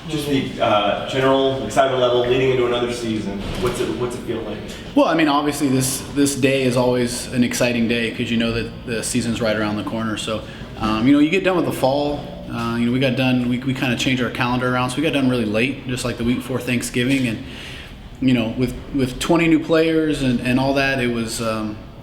Just the general excitement level leading into another season. What's it feel like? Well, I mean, obviously this day is always an exciting day because you know that the season's right around the corner. So, you get done with the fall. We got done. We kind of changed our calendar around, so we got done really late, just like the week before Thanksgiving. And with 20 new players and all that, it was.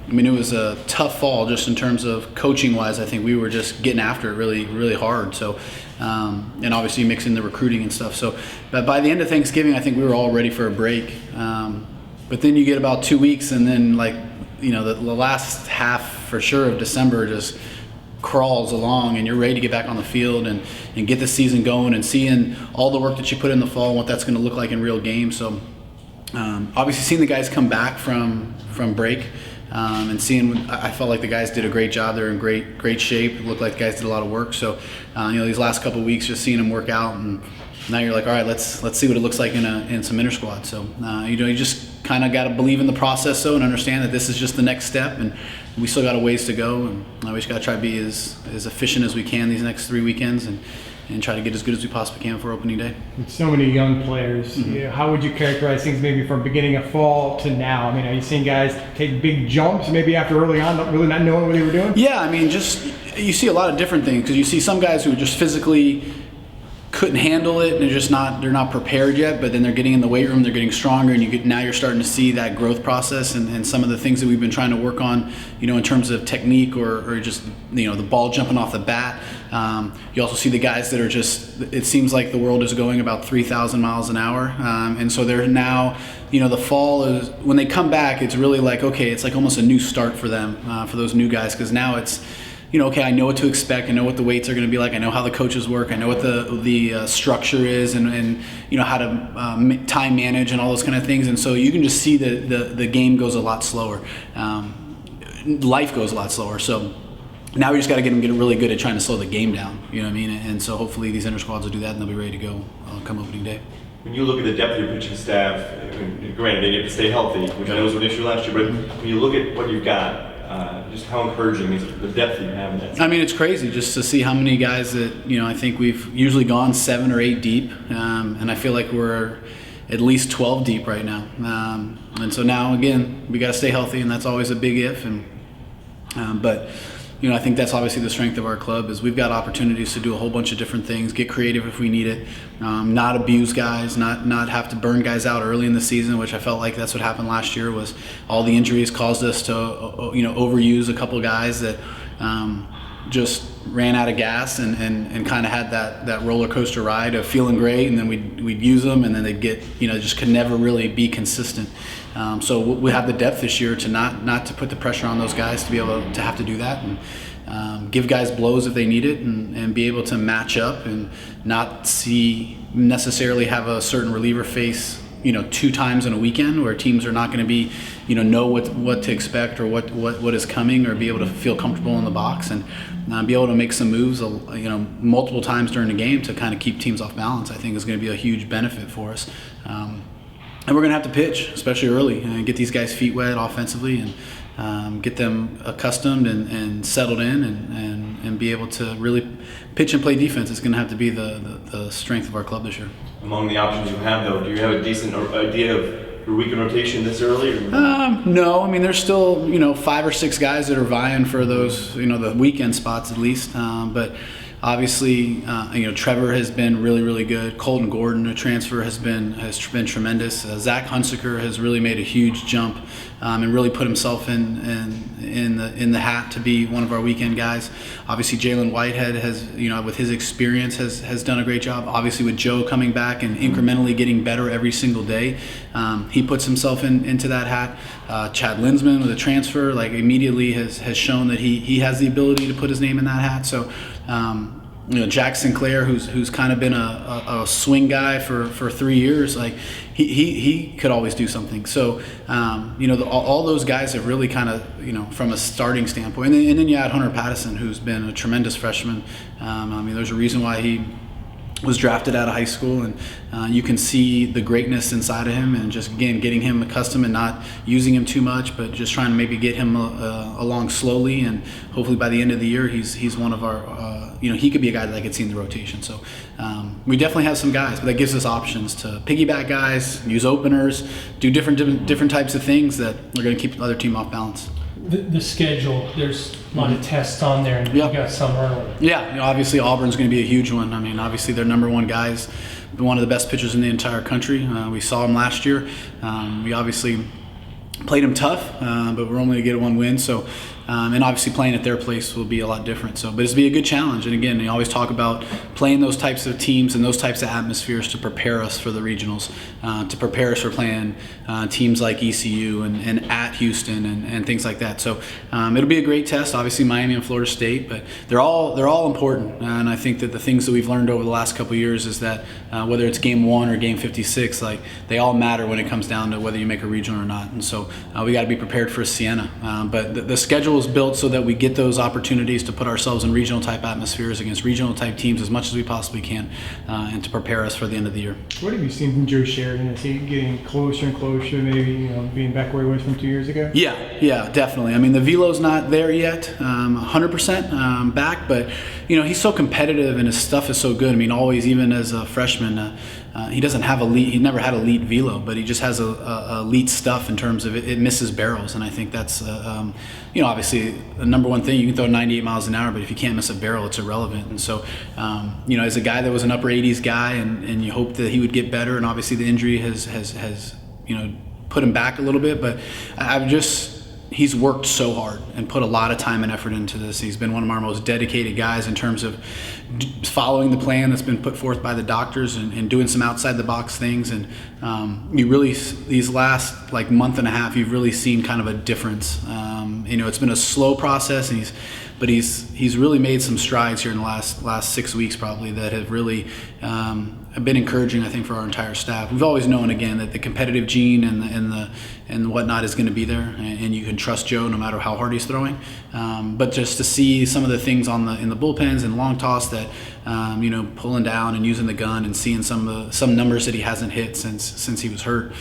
It was a tough fall just in terms of coaching wise. I think we were just getting after it really, really hard. So, and obviously mixing the recruiting and stuff. So, but by the end of Thanksgiving, I think we were all ready for a break. But then you get about 2 weeks, and then the last half for sure of December just crawls along, and you're ready to get back on the field and get the season going and seeing all the work that you put in the fall and what that's going to look like in real games. So, obviously seeing the guys come back from break. And I felt like the guys did a great job. They're in great shape. It looked like the guys did a lot of work. So, these last couple of weeks, just seeing them work out, and now you're like, all right, let's see what it looks like in some inter squad. So, you just kind of got to believe in the process, though, and understand that this is just the next step, and we still got a ways to go. And we just got to try to be as efficient as we can these next 3 weekends, and try to get as good as we possibly can for opening day. With so many young players, how would you characterize things maybe from beginning of fall to now? I mean, are you seeing guys take big jumps maybe after early on, really not knowing what they were doing? Yeah, I mean, you see a lot of different things because you see some guys who just physically couldn't handle it and they're not prepared yet, but then they're getting in the weight room, they're getting stronger, and now you're starting to see that growth process and some of the things that we've been trying to work on, in terms of technique or just the ball jumping off the bat. You also see the guys that are it seems like the world is going about 3,000 miles an hour, and so they're now, the fall is when they come back, it's really like, okay, it's like almost a new start for them, for those new guys, because now it's, okay, I know what to expect. I know what the weights are going to be like. I know how the coaches work. I know what the structure is, and how to time manage and all those kind of things. And so you can just see the game goes a lot slower. Life goes a lot slower. So now we just got to get really good at trying to slow the game down. You know what I mean? And so hopefully these inter squads will do that, and they'll be ready to go come opening day. When you look at the depth of your pitching staff, granted they get to stay healthy, which I know was an issue last year, but when you look at what you've got, just how encouraging is the depth that you have in that team? I mean, it's crazy just to see how many guys that, I think we've usually gone 7 or 8 deep, and I feel like we're at least 12 deep right now. And so now, again, we got to stay healthy, and that's always a big if. But I think that's obviously the strength of our club is we've got opportunities to do a whole bunch of different things, get creative if we need it, not abuse guys, not have to burn guys out early in the season, which I felt like that's what happened last year was all the injuries caused us to, overuse a couple guys that just ran out of gas and kind of had that roller coaster ride of feeling great, and then we'd use them, and then they'd get, just could never really be consistent. So we have the depth this year to not to put the pressure on those guys to be able to have to do that, and give guys blows if they need it, and be able to match up and not necessarily have a certain reliever face 2 times in a weekend where teams are not going to be know what to expect or what is coming, or be able to feel comfortable in the box and be able to make some moves multiple times during the game to kind of keep teams off balance. I think is going to be a huge benefit for us. And we're going to have to pitch, especially early, and get these guys' feet wet offensively, and get them accustomed and settled in, and be able to really pitch and play defense. It's going to have to be the strength of our club this year. Among the options you have, though, do you have a decent idea of your weekend rotation this early? No, I mean there's still 5 or 6 guys that are vying for those the weekend spots at least, but. Obviously, Trevor has been really, really good. Colton Gordon, a transfer, has been tremendous. Zach Hunsaker has really made a huge jump, and really put himself in the hat to be one of our weekend guys. Obviously, Jalen Whitehead has, with his experience, has done a great job. Obviously, with Joe coming back and incrementally getting better every single day, he puts himself into that hat. Chad Linsman with a transfer, immediately has shown that he has the ability to put his name in that hat. So. Jack Sinclair, who's kind of been a swing guy for 3 years, he could always do something. So all those guys have really kind of from a starting standpoint, and then you add Hunter Patterson, who's been a tremendous freshman. There's a reason why he was drafted out of high school, and you can see the greatness inside of him, and just again getting him accustomed and not using him too much, but just trying to maybe get him along slowly, and hopefully by the end of the year he's one of our he could be a guy that I could see in the rotation. So we definitely have some guys, but that gives us options to piggyback guys, use openers, do different types of things that are going to keep the other team off balance. The schedule, there's a lot of tests on there, and you got some early. Yeah, obviously Auburn's going to be a huge one. I mean, obviously their number one guys, one of the best pitchers in the entire country. We saw him last year. We obviously played him tough, but we're only going to get one win. So, and obviously playing at their place will be a lot different. So, but it's be a good challenge. And again, you always talk about playing those types of teams and those types of atmospheres to prepare us for the regionals, to prepare us for playing teams like ECU and at Houston and things like that. So it'll be a great test. Obviously Miami and Florida State, but they're all important. And I think that the things that we've learned over the last couple of years is that whether it's game 1 or game 56, like they all matter when it comes down to whether you make a regional or not. And so we got to be prepared for Siena. But the schedule is built so that we get those opportunities to put ourselves in regional type atmospheres against regional type teams as much as we possibly can, and to prepare us for the end of the year. What have you seen from Joe Sheridan? Is he getting closer and closer, maybe being back where he was from 2 years ago? Yeah, definitely. I mean, the velo's not there yet, 100% back, but he's so competitive and his stuff is so good. I mean, always, even as a freshman, he doesn't have he never had elite velo, but he just has a elite stuff in terms of it misses barrels, and I think that's obviously the number one thing. You can throw 98 miles an hour, but if you can't miss a barrel, it's irrelevant. And so as a guy that was an upper 80s guy, and you hope that he would get better, and obviously the injury has put him back a little bit, but he's worked so hard and put a lot of time and effort into this. He's been one of our most dedicated guys in terms of following the plan that's been put forth by the doctors and doing some outside the box things. And you really, these last month and a half, you've really seen kind of a difference. It's been a slow process, and he's really made some strides here in the last 6 weeks probably that have really been encouraging, I think, for our entire staff. We've always known, again, that the competitive gene and whatnot is going to be there, and you can trust Joe no matter how hard he's throwing. But just to see some of the things in the bullpens and long toss that pulling down and using the gun and seeing some numbers that he hasn't hit since he was hurt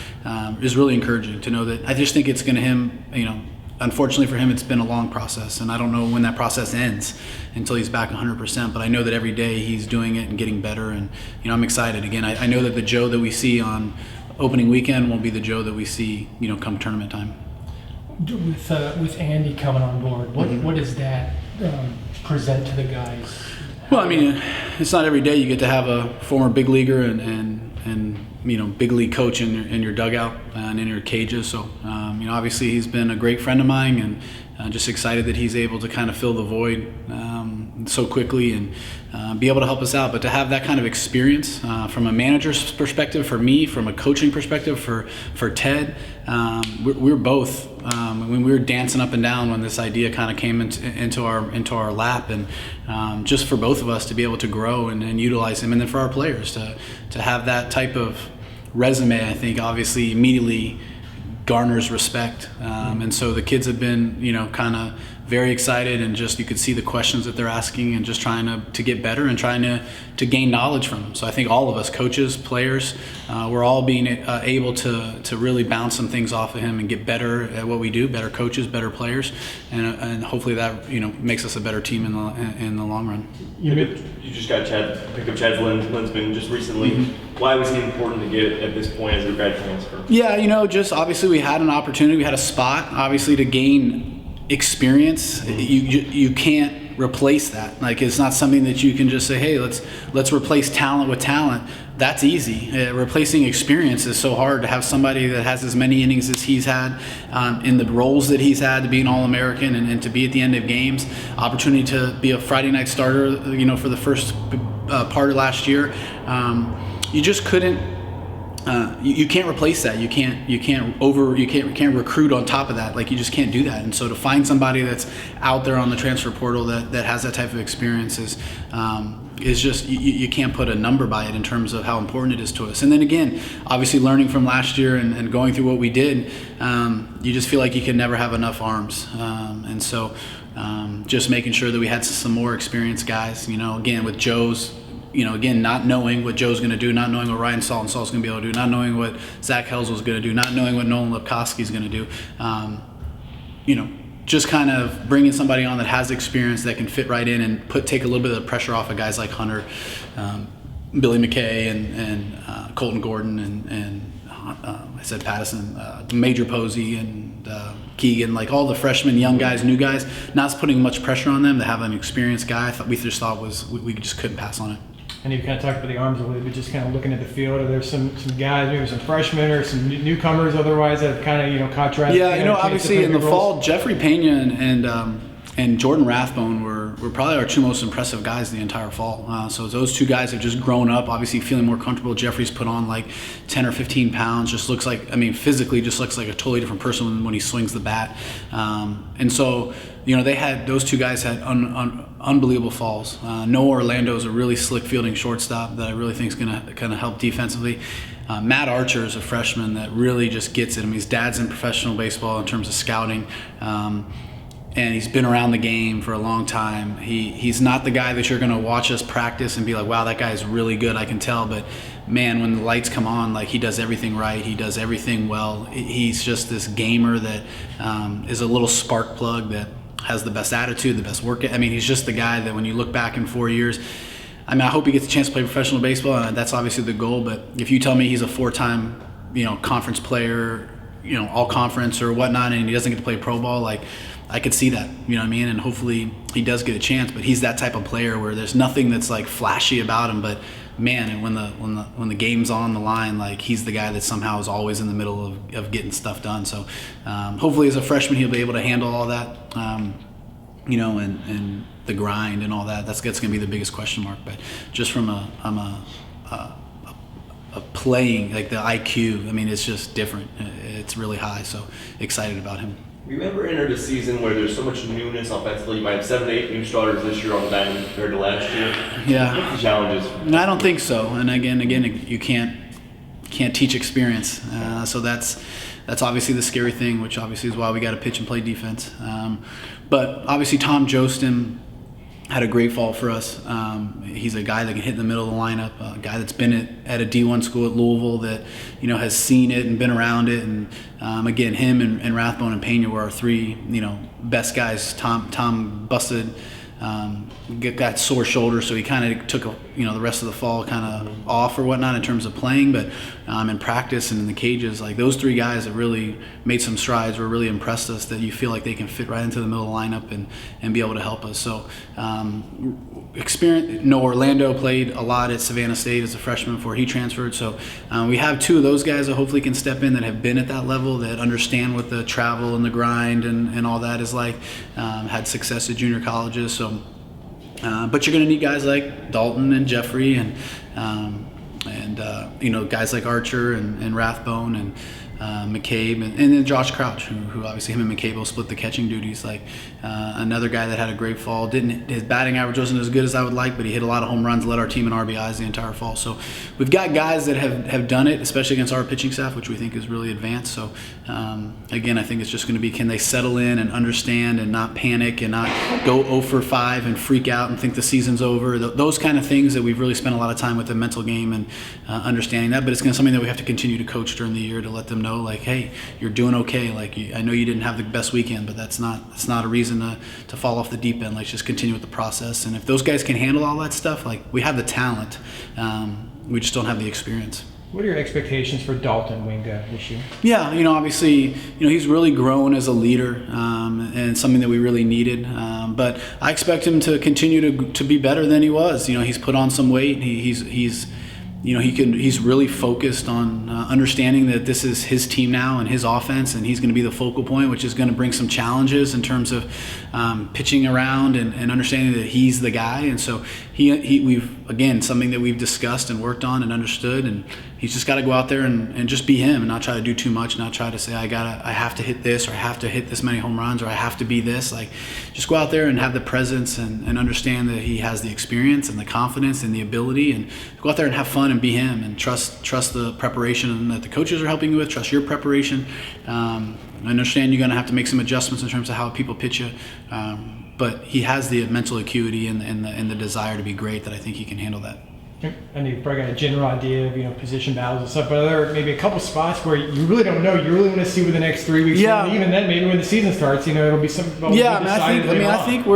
is really encouraging to know that. I just think it's going to unfortunately for him, it's been a long process, and I don't know when that process ends until he's back 100%, but I know that every day he's doing it and getting better, and I'm excited. Again, I know that the Joe that we see on opening weekend won't be the Joe that we see come tournament time. With Andy coming on board, what does that present to the guys? Well, I mean, it's not every day you get to have a former big leaguer and big league coach in your dugout and in your cages. So, obviously he's been a great friend of mine, and just excited that he's able to kind of fill the void so quickly and be able to help us out. But to have that kind of experience from a manager's perspective, for me, from a coaching perspective, for Ted, we're both. When we were dancing up and down when this idea kind of came into our lap, and just for both of us to be able to grow and utilize him, and then for our players to have that type of resume, I think obviously immediately garners respect, and so the kids have been kind of very excited, and just you could see the questions that they're asking, and just trying to get better and trying to gain knowledge from them. So I think all of us, coaches, players, we're all being able to really bounce some things off of him and get better at what we do, better coaches, better players, and hopefully that makes us a better team in the long run. You just got picked up Chad's Linsman just recently. Mm-hmm. Why was he important to get at this point as a grad transfer? Yeah, just obviously we had an opportunity, we had a spot, obviously, to gain experience. Mm-hmm. You can't replace that. It's not something that you can just say, hey, let's replace talent with talent. That's easy. Replacing experience is so hard. To have somebody that has as many innings as he's had, in the roles that he's had, to be an All-American and to be at the end of games, opportunity to be a Friday night starter, for the first part of last year. You just couldn't. You can't replace that. You can't recruit on top of that. You just can't do that. And so to find somebody that's out there on the transfer portal that has that type of experience is just, you can't put a number by it in terms of how important it is to us. And then again, obviously learning from last year and going through what we did, you just feel like you can never have enough arms. And so just making sure that we had some more experienced guys, again, with Joe's again, not knowing what Joe's going to do, not knowing what Ryan Salton's going to be able to do, not knowing what Zach Helsell's going to do, not knowing what Nolan Lepkowski's going to do. Just kind of bringing somebody on that has experience that can fit right in and take a little bit of the pressure off of guys like Hunter, Billy McKay, and Colton Gordon, and I said Patterson, Major Posey, and Keegan, like all the freshmen, young guys, new guys, not putting much pressure on them to have an experienced guy. We just thought we just couldn't pass on it. And you kind of talked about the arms a little bit, just kind of looking at the field. Are there some guys, maybe some freshmen or some newcomers otherwise that have kind of caught track? Yeah, obviously in the fall, Jeffrey Pena and Jordan Rathbone were probably our two most impressive guys the entire fall. So those two guys have just grown up, obviously feeling more comfortable. Jeffrey's put on like 10 or 15 pounds, just looks like, physically just looks like a totally different person when he swings the bat. And so, those two guys had unbelievable falls. Noah Orlando is a really slick fielding shortstop that I really think is going to kind of help defensively. Matt Archer is a freshman that really just gets it. His dad's in professional baseball in terms of scouting. And he's been around the game for a long time. He's not the guy that you're going to watch us practice and be like, wow, that guy is really good, I can tell. But man, when the lights come on, like, he does everything right. He does everything well. He's just this gamer that is a little spark plug that has the best attitude, the best work. He's just the guy that when you look back in 4 years, I hope he gets a chance to play professional baseball, and that's obviously the goal. But if you tell me he's a 4-time, conference player, all conference or whatnot, and he doesn't get to play pro ball, like, I could see that, and hopefully he does get a chance. But he's that type of player where there's nothing that's like flashy about him, but man, and when the game's on the line, like, he's the guy that somehow is always in the middle of getting stuff done. So hopefully as a freshman he'll be able to handle all that, and the grind and all that. That's going to be the biggest question mark. But just from a playing, like the IQ, it's just different. It's really high. So excited about him. Remember entered a season where there's so much newness offensively. You might have 7 to 8 new starters this year on the diamond compared to last year. Yeah. What's the challenges? I don't think so. And again, you can't teach experience. So that's obviously the scary thing, which obviously is why we got to pitch and play defense. But obviously Tom Jostin had a great fall for us. He's a guy that can hit in the middle of the lineup, a guy that's been at a D1 school at Louisville that, has seen it and been around it. And again, him and Rathbone and Pena were our three, best guys. Tom busted, got sore shoulder, so he kind of took the rest of the fall kind of off or whatnot in terms of playing. But in practice and in the cages, like, those three guys have really made some strides, were really impressed us, that you feel like they can fit right into the middle of the lineup and be able to help us. So experience. Noah Orlando played a lot at Savannah State as a freshman before he transferred. So we have two of those guys that hopefully can step in, that have been at that level, that understand what the travel and the grind and all that is like, had success at junior colleges. So but you're going to need guys like Dalton and Jeffrey and guys like Archer and Rathbone and McCabe and then Josh Crouch, who obviously him and McCabe will split the catching duties. Like another guy that had a great fall. His batting average wasn't as good as I would like, but he hit a lot of home runs, led our team in RBIs the entire fall. So we've got guys that have done it, especially against our pitching staff, which we think is really advanced. So again, I think it's just going to be, can they settle in and understand and not panic and not go 0 for 5 and freak out and think the season's over. Those kind of things that we've really spent a lot of time with the mental game and understanding that. But it's going to be something that we have to continue to coach during the year to let them know, like, hey, you're doing okay. Like, I know you didn't have the best weekend, but that's not a reason to fall off the deep end. Let's just continue with the process. And if those guys can handle all that stuff, like, we have the talent, we just don't have the experience. What are your expectations for Dalton Wingo this year? Yeah, obviously, he's really grown as a leader, and something that we really needed. But I expect him to continue to be better than he was. He's put on some weight. He's really focused on understanding that this is his team now and his offense, and he's going to be the focal point, which is going to bring some challenges in terms of pitching around and understanding that he's the guy. And so we've, again, something that we've discussed and worked on and understood, and he's just got to go out there and just be him and not try to do too much, not try to say, I have to hit this, or I have to hit this many home runs, or I have to be this. Like, just go out there and have the presence and understand that he has the experience and the confidence and the ability, and go out there and have fun and be him, and trust the preparation that the coaches are helping you with, trust your preparation. I understand you're going to have to make some adjustments in terms of how people pitch you, but he has the mental acuity and the desire to be great, that I think he can handle that. I know you've probably got a general idea of, position battles and stuff, but are there maybe a couple spots where you really don't know, you really want to see what the next 3 weeks, Yeah. and even then, maybe when the season starts, it'll be some. Yeah, I think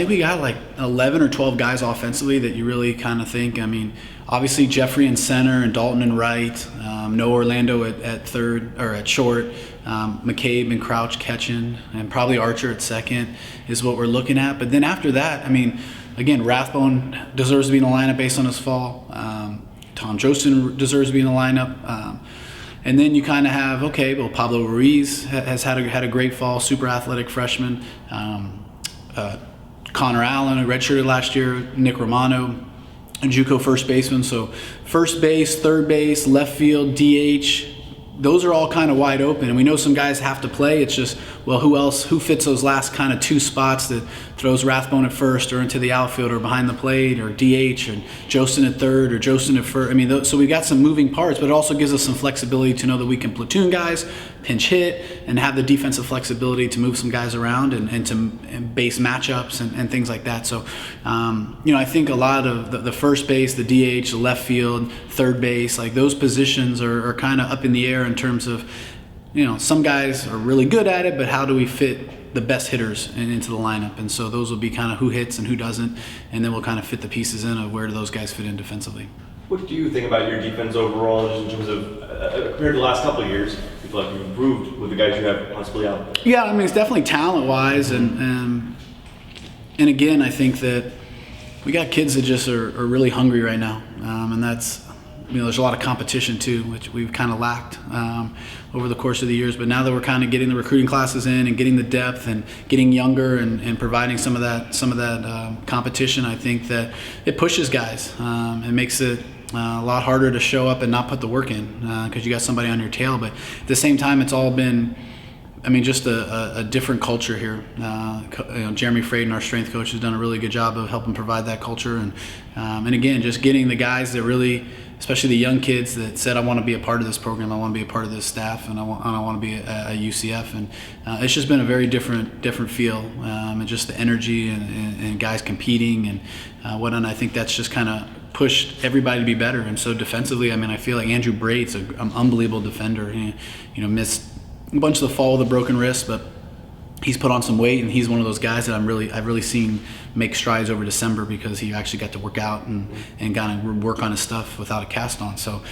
we got like 11 or 12 guys offensively that you really kind of think. I mean, obviously Jeffrey in center and Dalton in right, Noah Orlando at third or at short, McCabe and Crouch catching, and probably Archer at second is what we're looking at. But then after that, I mean, again, Rathbone deserves to be in the lineup based on his fall. Tom Jostin deserves to be in the lineup. And then you kind of have, Pablo Ruiz has had a great fall, super athletic freshman. Connor Allen, who redshirted last year, Nick Romano, a JUCO first baseman. So first base, third base, left field, DH, those are all kind of wide open. And we know some guys have to play. It's just, who fits those last kind of 2 spots that throws Rathbone at first or into the outfield or behind the plate or DH and Jostin at third or Jostin at first. I mean, so we got some moving parts, but it also gives us some flexibility to know that we can platoon guys, pinch hit, and have the defensive flexibility to move some guys around and to base matchups and things like that. So, I think a lot of the first base, the DH, the left field, third base, like those positions are kind of up in the air in terms of, some guys are really good at it, but how do we fit the best hitters into the lineup? And so those will be kind of who hits and who doesn't, and then we'll kind of fit the pieces in of where do those guys fit in defensively. What do you think about your defense overall, just in terms of compared to the last couple of years? You feel like you've improved with the guys you have possibly out? Yeah, I mean, it's definitely talent-wise, and again, I think that we got kids that just are really hungry right now, and that's, there's a lot of competition too, which we've kind of lacked over the course of the years. But now that we're kind of getting the recruiting classes in and getting the depth and getting younger and providing some of that competition, I think that it pushes guys. It makes it a lot harder to show up and not put the work in because you got somebody on your tail. But at the same time, it's all been, just a different culture here. Jeremy Fraden, our strength coach, has done a really good job of helping provide that culture. And again, just getting the guys that really, especially the young kids that said, I want to be a part of this program, I want to be a part of this staff, and I want to be at UCF. And it's just been a very different feel, and just the energy and guys competing and whatnot. I think that's just kind of pushed everybody to be better. And so defensively, I feel like Andrew Brate's an unbelievable defender. He, missed a bunch of the fall with a broken wrist, but he's put on some weight, and he's one of those guys that I've really seen make strides over December because he actually got to work out and kind of work on his stuff without a cast on. So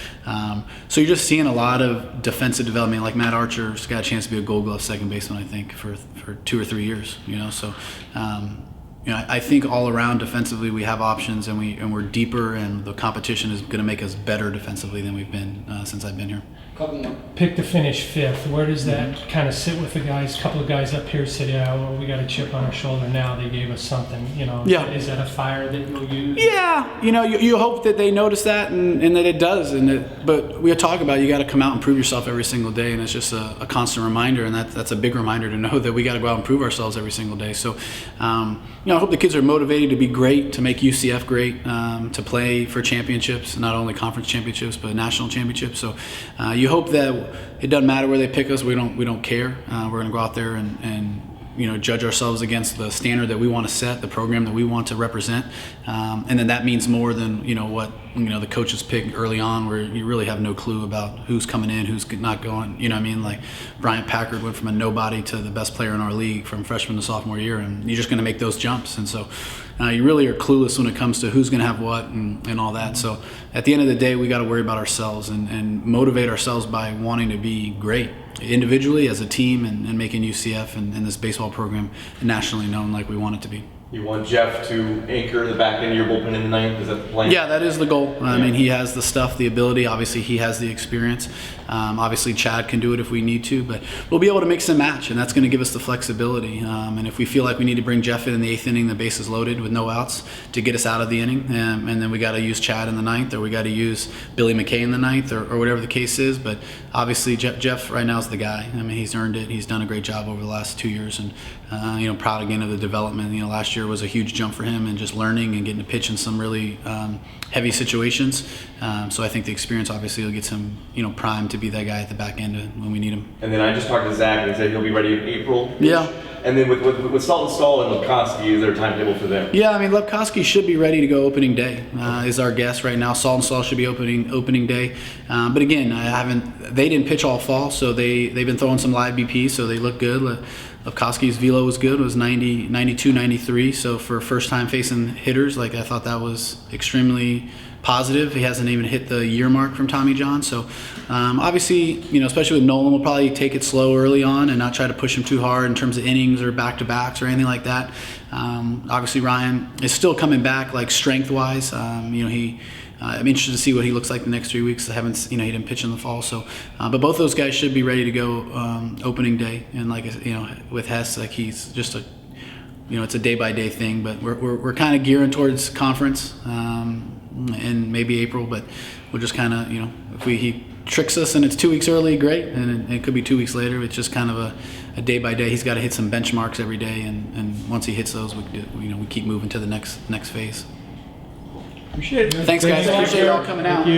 you're just seeing a lot of defensive development. Like Matt Archer's got a chance to be a Gold Glove second baseman, I think, for 2 or 3 years. So I think all around defensively we have options, and we're deeper, and the competition is going to make us better defensively than we've been since I've been here. Pick to finish 5th. Where does that kind of sit with the guys? A couple of guys up here said, we got a chip on our shoulder now. They gave us something. Yeah. Is that a fire that you'll use? Yeah. You hope that they notice that and that it does. But we talk about you got to come out and prove yourself every single day, and it's just a constant reminder, and that's a big reminder to know that we got to go out and prove ourselves every single day. So, I hope the kids are motivated to be great, to make UCF great, to play for championships, not only conference championships but national championships. So, you hope that it doesn't matter where they pick us. We don't care. We're going to go out there and judge ourselves against the standard that we want to set, the program that we want to represent, and then that means more than what the coaches pick early on, where you really have no clue about who's coming in, who's not going. Like Bryant Packard went from a nobody to the best player in our league from freshman to sophomore year, and you're just going to make those jumps. And so you really are clueless when it comes to who's going to have what and all that. So at the end of the day, we got to worry about ourselves and motivate ourselves by wanting to be great individually, as a team, and making UCF and this baseball program nationally known like we want it to be. You want Jeff to anchor the back end of your bullpen in the 9th? Is that the plan? Yeah, that is the goal. I mean, he has the stuff, the ability. Obviously, he has the experience. Obviously, Chad can do it if we need to, but we'll be able to mix and match, and that's going to give us the flexibility. And if we feel like we need to bring Jeff in the 8th inning, the bases loaded with no outs to get us out of the inning, and then we got to use Chad in the 9th, or we got to use Billy McKay in the 9th, or whatever the case is. But obviously, Jeff right now is the guy. I mean, he's earned it. He's done a great job over the last 2 years, and proud again of the development. Last year was a huge jump for him, and just learning and getting to pitch in some really heavy situations. So I think the experience obviously will get him, primed to be that guy at the back end when we need him. And then I just talked to Zach, and he said he'll be ready in April. Yeah. And then with Salton Stall and Lipkowski, is there a timetable for them? Yeah, I mean, Lepkowski should be ready to go opening day. Is our guess right now. Salt and Salt should be opening day. But again, they didn't pitch all fall, so they've been throwing some live BP, so they look good. Lepkowski's velo was good, was 90, 92, 93. So for first time facing hitters, I thought that was extremely positive. He hasn't even hit the year mark from Tommy John. So obviously, especially with Nolan, we'll probably take it slow early on and not try to push him too hard in terms of innings or back-to-backs or anything like that. Obviously, Ryan is still coming back, strength-wise. I'm interested to see what he looks like the next 3 weeks. He didn't pitch in the fall, so. But both those guys should be ready to go opening day. And with Hess, he's just it's a day-by-day thing. But we're kind of gearing towards conference in maybe April. But we'll just kind of if he tricks us and it's 2 weeks early, great. And it could be 2 weeks later. It's just kind of a day-by-day. He's got to hit some benchmarks every day, and once he hits those, we keep moving to the next phase. Appreciate it. Thanks, guys. Appreciate y'all coming out.